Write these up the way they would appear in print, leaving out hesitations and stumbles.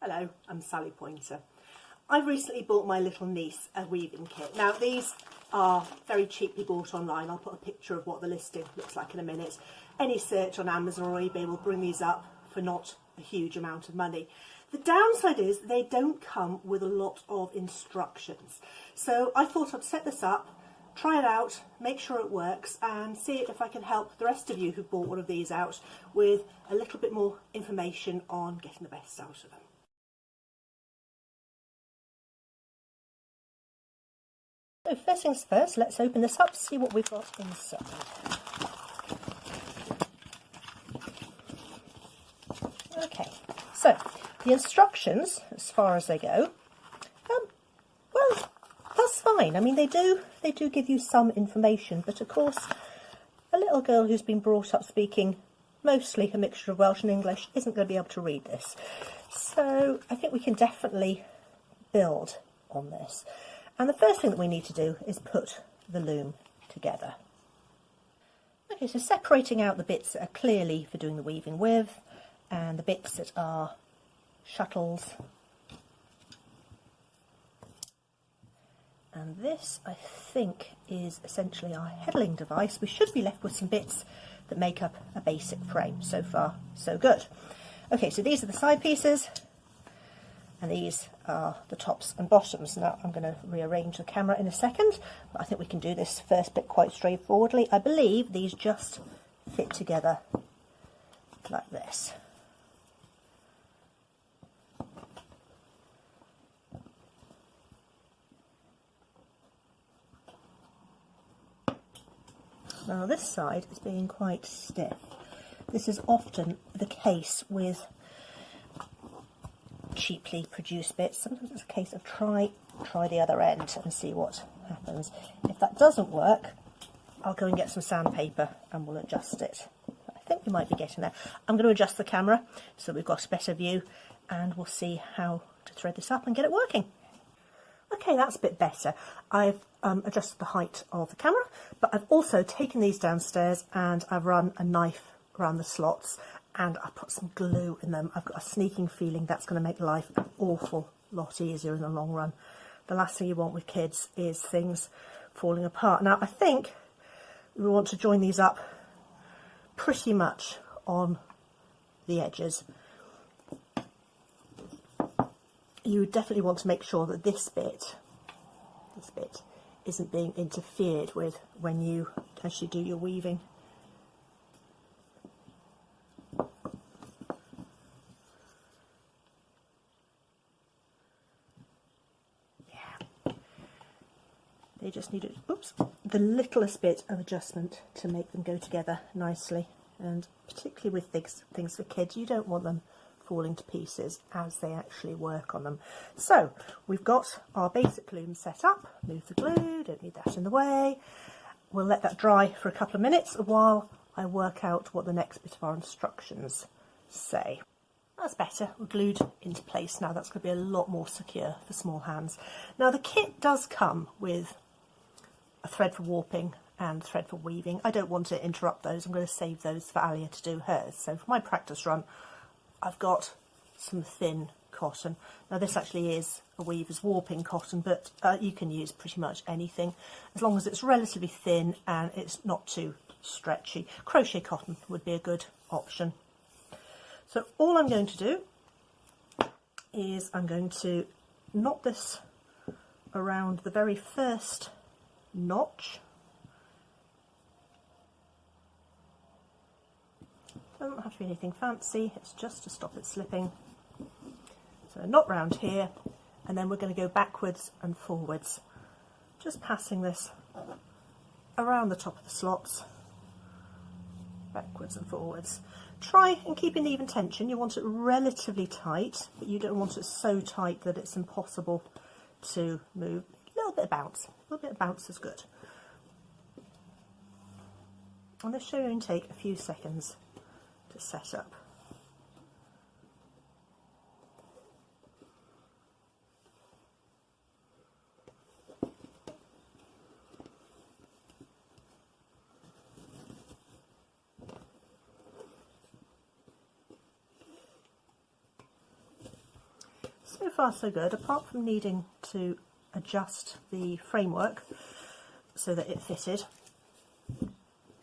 Hello, I'm Sally Pointer. I've recently bought my little niece a weaving kit. Now these are very cheaply bought online. I'll put a picture of what the listing looks like in a minute. Any search on Amazon or eBay will bring these up for not a huge amount of money. The downside is they don't come with a lot of instructions. So I thought I'd set this up, try it out, make sure it works, and see if I can help the rest of you who bought one of these out with a little bit more information on getting the best out of them. So first things first, let's open this up, see what we've got inside. Okay, so the instructions, as far as they go, well, that's fine. I mean, they do give you some information, but of course, a little girl who's been brought up speaking mostly a mixture of Welsh and English isn't going to be able to read this. So I think we can definitely build on this. And the first thing that we need to do is put the loom together. Okay, so separating out the bits that are clearly for doing the weaving with, and the bits that are shuttles. And this, I think, is essentially our heddling device. We should be left with some bits that make up a basic frame. So far, so good. Okay, so these are the side pieces. And these are the tops and bottoms. Now I'm going to rearrange the camera in a second, but I think we can do this first bit quite straightforwardly. I believe these just fit together like this. Now this side is being quite stiff. This is often the case with cheaply produced bits. Sometimes it's a case of try the other end and see what happens. If that doesn't work, I'll go and get some sandpaper and we'll adjust it. I think we might be getting there. I'm going to adjust the camera so we've got a better view, and we'll see how to thread this up and get it working. Okay, that's a bit better. I've adjusted the height of the camera, but I've also taken these downstairs and I've run a knife around the slots, and I put some glue in them. I've got a sneaking feeling that's going to make life an awful lot easier in the long run. The last thing you want with kids is things falling apart. Now I think we want to join these up pretty much on the edges. You definitely want to make sure that this bit isn't being interfered with when you actually do your weaving. They just need the littlest bit of adjustment to make them go together nicely, and particularly with things for kids, you don't want them falling to pieces as they actually work on them. So we've got our basic loom set up. Move the glue, don't need that in the way. We'll let that dry for a couple of minutes while I work out what the next bit of our instructions say. That's better. We're glued into place now. That's going to be a lot more secure for small hands. Now the kit does come with a thread for warping and thread for weaving. I don't want to interrupt those. I'm going to save those for Alia to do hers. So for my practice run, I've got some thin cotton. Now this actually is a weaver's warping cotton, but you can use pretty much anything as long as it's relatively thin and it's not too stretchy. Crochet cotton would be a good option. So all I'm going to do is I'm going to knot this around the very first notch. Doesn't have to be anything fancy, it's just to stop it slipping. So a knot round here, and then we're going to go backwards and forwards, just passing this around the top of the slots, backwards and forwards. Try and keep an even tension. You want it relatively tight, but you don't want it so tight that it's impossible to move. A little bit of bounce. A little bit of bounce is good. And this should only take a few seconds to set up. So far so good, apart from needing to adjust the framework so that it fitted.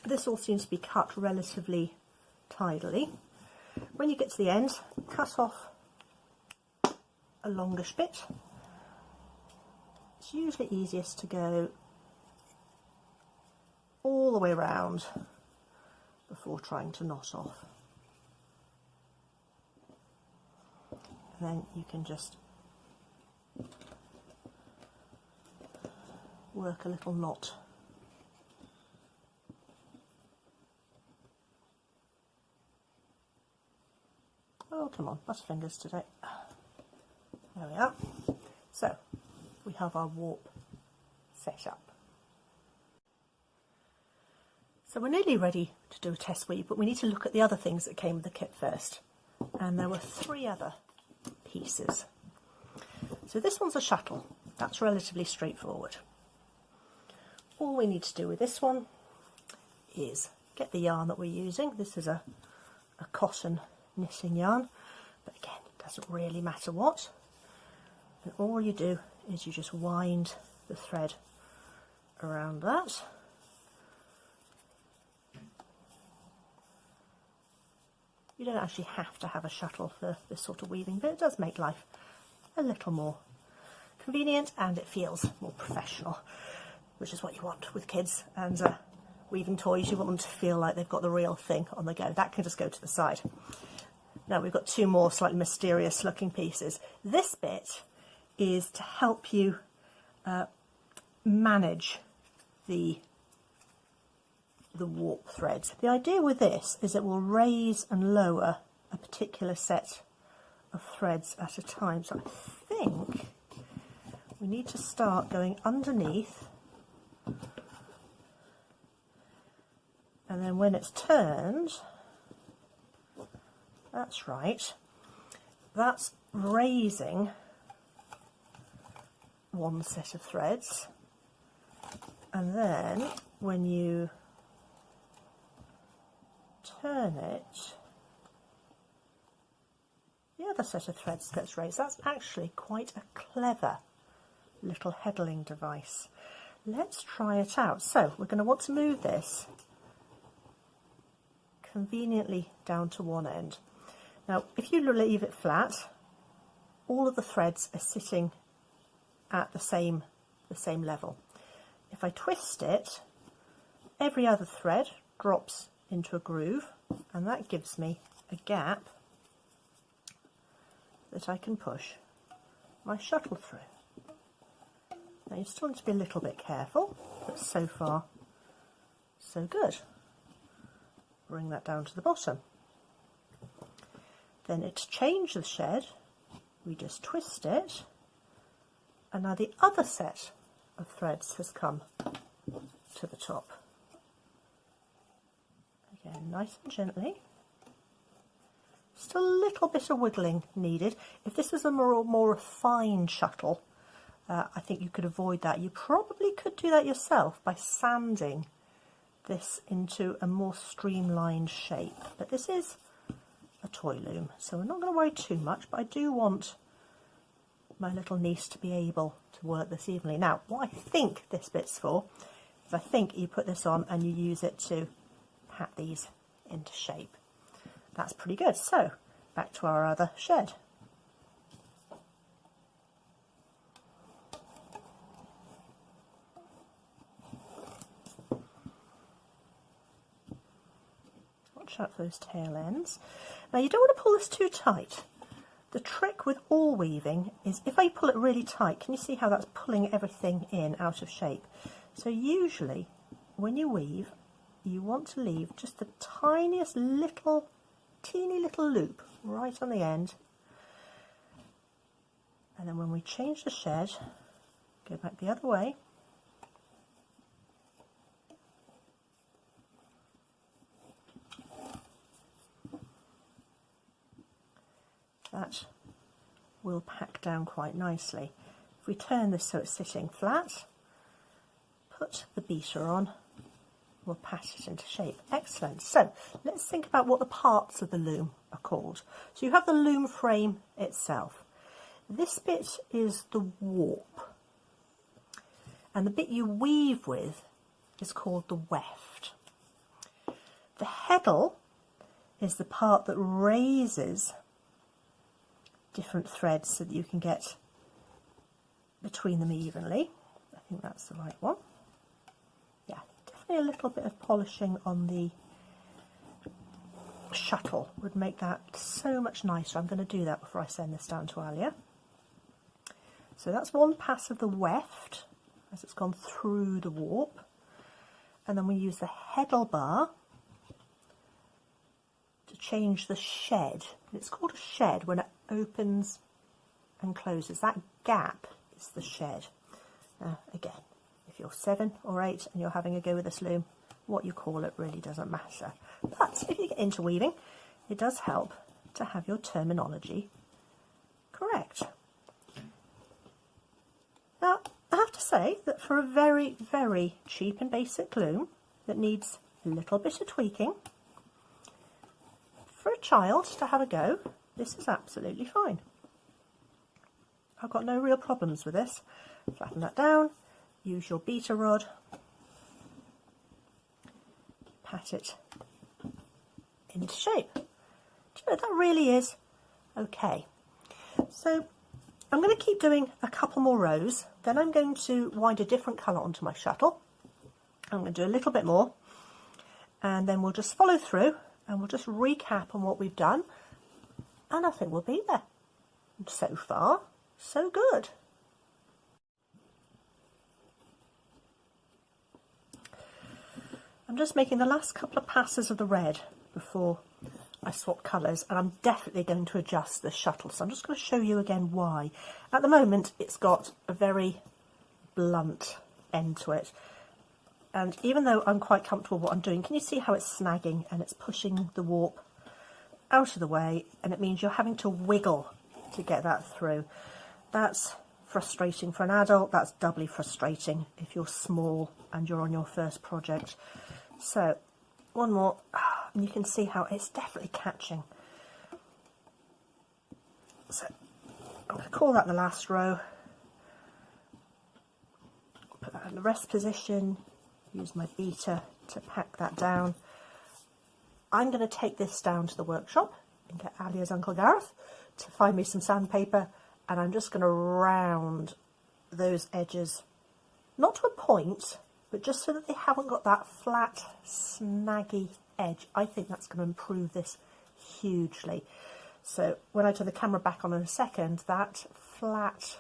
This all seems to be cut relatively tidily. When you get to the end, cut off a longish bit. It's usually easiest to go all the way around before trying to knot off. And then you can just work a little knot. Oh, come on, butterfingers today. There we are. So, we have our warp set up. So we're nearly ready to do a test weave, but we need to look at the other things that came with the kit first. And there were 3 other pieces. So this one's a shuttle. That's relatively straightforward. All we need to do with this one is get the yarn that we're using. This is a cotton knitting yarn, but again, it doesn't really matter what. And all you do is you just wind the thread around that. You don't actually have to have a shuttle for this sort of weaving, but it does make life a little more convenient and it feels more professional, which is what you want with kids and weaving toys. You want them to feel like they've got the real thing on the go. That can just go to the side. Now we've got 2 more slightly mysterious looking pieces. This bit is to help you manage the warp threads. The idea with this is it will raise and lower a particular set of threads at a time. So I think we need to start going underneath, and then when it's turned, that's right, that's raising one set of threads, and then when you turn it, the other set of threads gets raised. That's actually quite a clever little heddling device. Let's try it out. So we're going to want to move this conveniently down to one end. Now if you leave it flat, all of the threads are sitting at the same level. If I twist it, every other thread drops into a groove, and that gives me a gap that I can push my shuttle through. Now you still need to be a little bit careful, but so far so good. Bring that down to the bottom. Then to change the shed, we just twist it, and now the other set of threads has come to the top. Again, nice and gently. Still a little bit of wiggling needed. If this was a more refined shuttle, I think you could avoid that. You probably could do that yourself by sanding this into a more streamlined shape. But this is a toy loom, so we're not going to worry too much, but I do want my little niece to be able to work this evenly. Now, what I think this bit's for is I think you put this on and you use it to pat these into shape. That's pretty good. So back to our other shed. Watch out for those tail ends. Now you don't want to pull this too tight. The trick with all weaving is if I pull it really tight, can you see how that's pulling everything in out of shape? So usually when you weave, you want to leave just the tiniest little, teeny little loop right on the end. And then when we change the shed, go back the other way. That will pack down quite nicely. If we turn this so it's sitting flat, put the beater on, we'll pat it into shape. Excellent. So let's think about what the parts of the loom are called. So you have the loom frame itself. This bit is the warp, and the bit you weave with is called the weft. The heddle is the part that raises different threads so that you can get between them evenly. I think that's the right one. Yeah, definitely a little bit of polishing on the shuttle would make that so much nicer. I'm going to do that before I send this down to Alia. So that's one pass of the weft as it's gone through the warp, and then we use the heddle bar to change the shed. It's called a shed when it opens and closes. That gap is the shed. Again, if you're 7 or 8 and you're having a go with this loom, what you call it really doesn't matter. But if you get into weaving, it does help to have your terminology correct. Now, I have to say that for a very, very cheap and basic loom that needs a little bit of tweaking, for a child to have a go, this is absolutely fine. I've got no real problems with this. Flatten that down, use your beater rod, pat it into shape. Do you know, that really is okay. So I'm going to keep doing a couple more rows, then I'm going to wind a different colour onto my shuttle. I'm going to do a little bit more, and then we'll just follow through and we'll just recap on what we've done, and I think we'll be there. So far, so good. I'm just making the last couple of passes of the red before I swap colours, and I'm definitely going to adjust the shuttle, so I'm just going to show you again why. At the moment it's got a very blunt end to it, and even though I'm quite comfortable with what I'm doing, can you see how it's snagging and it's pushing the warp out of the way, and it means you're having to wiggle to get that through. That's frustrating for an adult, that's doubly frustrating if you're small and you're on your first project. So one more, and you can see how it's definitely catching. So I'm going to call that the last row, put that in the rest position, use my beater to pack that down. I'm going to take this down to the workshop and get Alia's Uncle Gareth to find me some sandpaper, and I'm just going to round those edges, not to a point, but just so that they haven't got that flat, snaggy edge. I think that's going to improve this hugely. So when I turn the camera back on in a second, that flat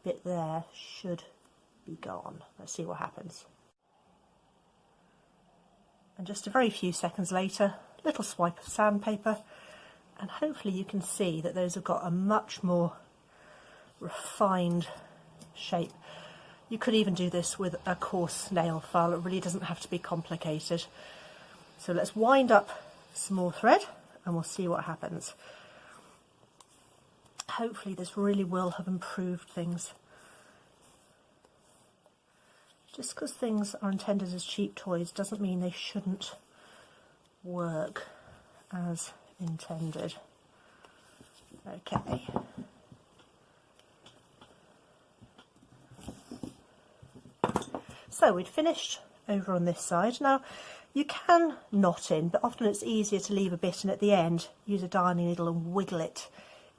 bit there should be gone. Let's see what happens. And just a very few seconds later, a little swipe of sandpaper, and hopefully you can see that those have got a much more refined shape. You could even do this with a coarse nail file. It really doesn't have to be complicated. So let's wind up some more thread and we'll see what happens. Hopefully this really will have improved things. Just because things are intended as cheap toys doesn't mean they shouldn't work as intended. Okay. So we'd finished over on this side. Now you can knot in, but often it's easier to leave a bit and at the end use a darning needle and wiggle it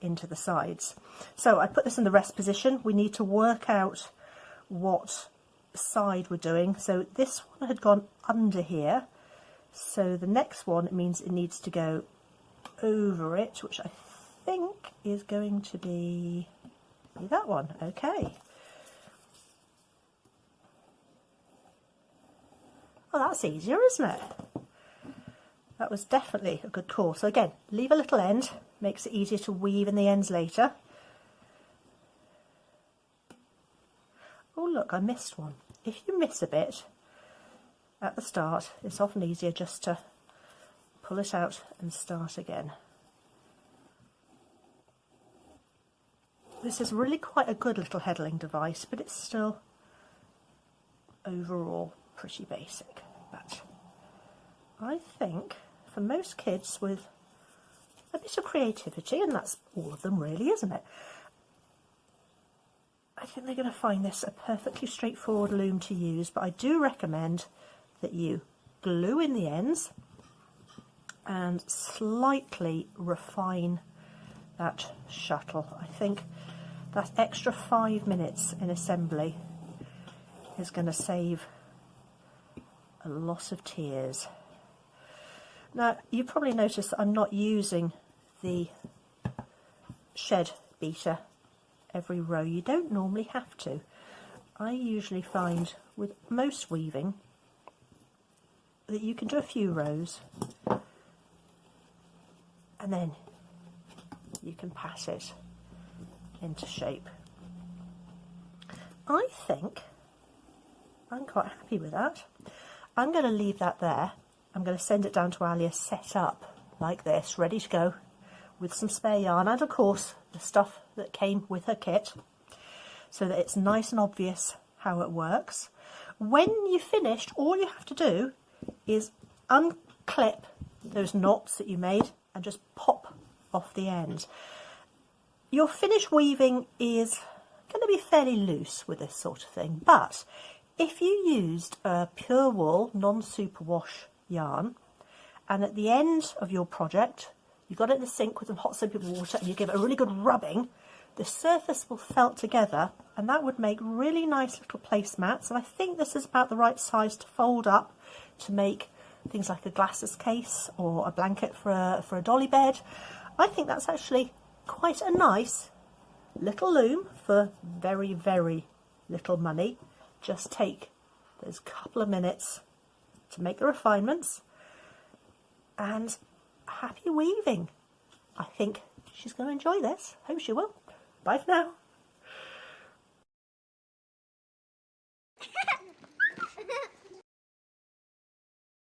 into the sides. So I put this in the rest position. We need to work out what side we're doing. So this one had gone under here, so the next one, it means it needs to go over it, which I think is going to be that one. Okay. Well, that's easier, isn't it? That was definitely a good call. So again, leave a little end, makes it easier to weave in the ends later. Oh look, I missed one. If you miss a bit at the start, it's often easier just to pull it out and start again. This is really quite a good little heddling device, but it's still overall pretty basic. But I think for most kids with a bit of creativity, and that's all of them really, isn't it? I think they're going to find this a perfectly straightforward loom to use, but I do recommend that you glue in the ends and slightly refine that shuttle. I think that extra 5 minutes in assembly is going to save a lot of tears. Now, you probably noticed that I'm not using the shed beater every row. You don't normally have to. I usually find with most weaving that you can do a few rows and then you can pass it into shape. I think I'm quite happy with that. I'm going to leave that there. I'm going to send it down to Alia set up like this, ready to go, with some spare yarn and of course the stuff that came with her kit, so that it's nice and obvious how it works. When you've finished, all you have to do is unclip those knots that you made and just pop off the ends. Your finished weaving is going to be fairly loose with this sort of thing, but if you used a pure wool non-superwash yarn and at the end of your project you got it in the sink with some hot soapy water and you give it a really good rubbing, the surface will felt together and that would make really nice little placemats. And I think this is about the right size to fold up to make things like a glasses case or a blanket for a dolly bed. I think that's actually quite a nice little loom for very, very little money. Just take those couple of minutes to make the refinements and happy weaving. I think she's going to enjoy this. Hope she will. Bye for now.